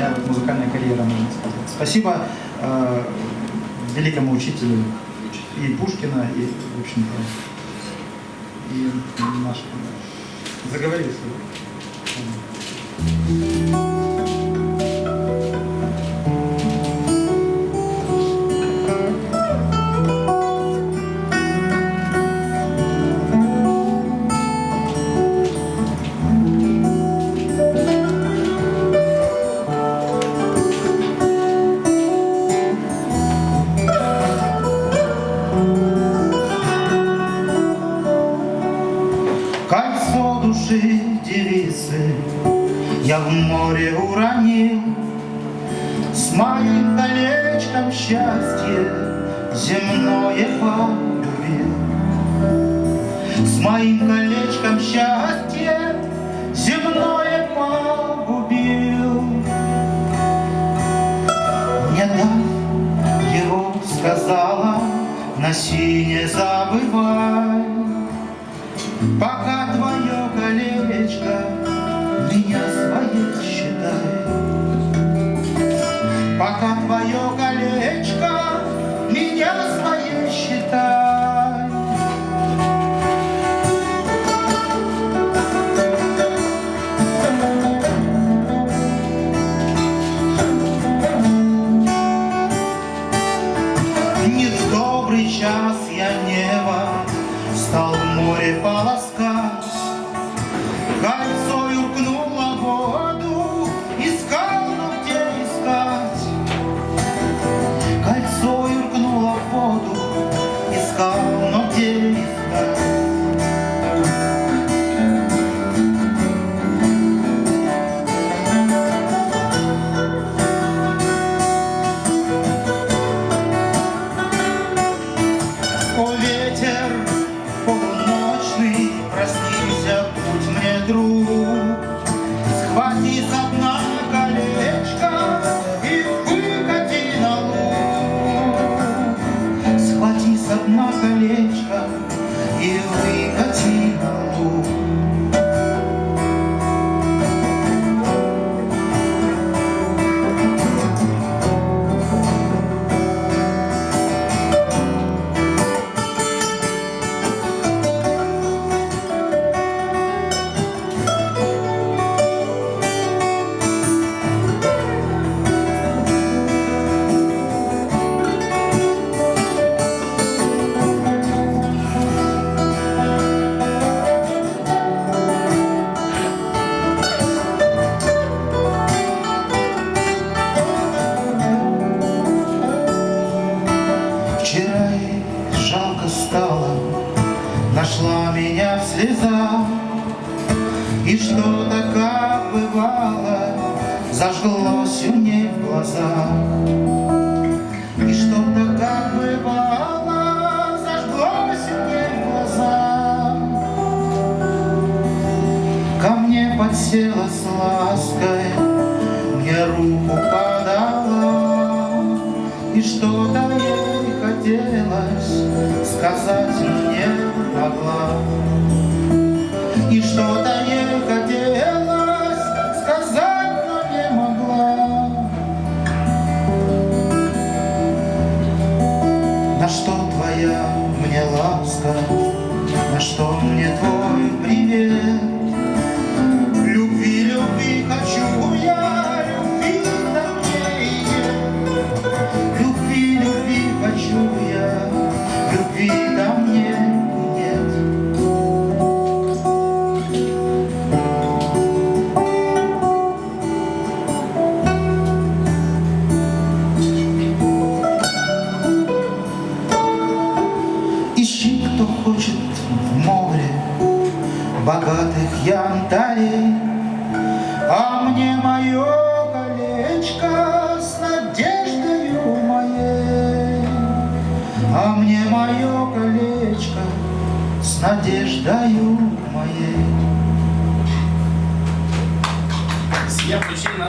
моя музыкальная карьера, можно сказать. Спасибо великому учителю и Пушкина, и, в общем-то, и нашему. Заговорили. Кольцо души девицы я в море уронил, с моим колечком счастье земное погубил. С моим колечком счастье земное погубил. Не дав его, сказала, носи, не забывай, пока твое колечко меня своей считай. Пока твое колечко меня своей считай. Не в добрый час я небо стал в море полоскать, кольцо юркнуло в воду, искал, но где искать. Кольцо юркнуло в воду, искал, но где искать. О, ветер полуночный, проснися, будь мне друг, схвати со дна колечко и выкати на луг. Схвати со дна колечко и выкати на луг. Вчера ей жалко стало, нашла меня в слезах, и что-то, как бывало, зажглось у ней в глазах. И что-то, как бывало, зажглось у ней в глазах. Ко мне подсела с лаской, мне руку подала, и что-то ей хотелось сказать, но не могла. И что-то ей хотелось сказать, но не могла. На что твоя мне ласка, на что мне твой привет? Любви, любви хочу я, любви на мне и нет. Любви, любви хочу я, любви на мне и нет. Ищи, кто хочет в море богатых янтарей, а мне мое колечко с надеждою моей. А мне мое колечко с надеждою моей. Я включил на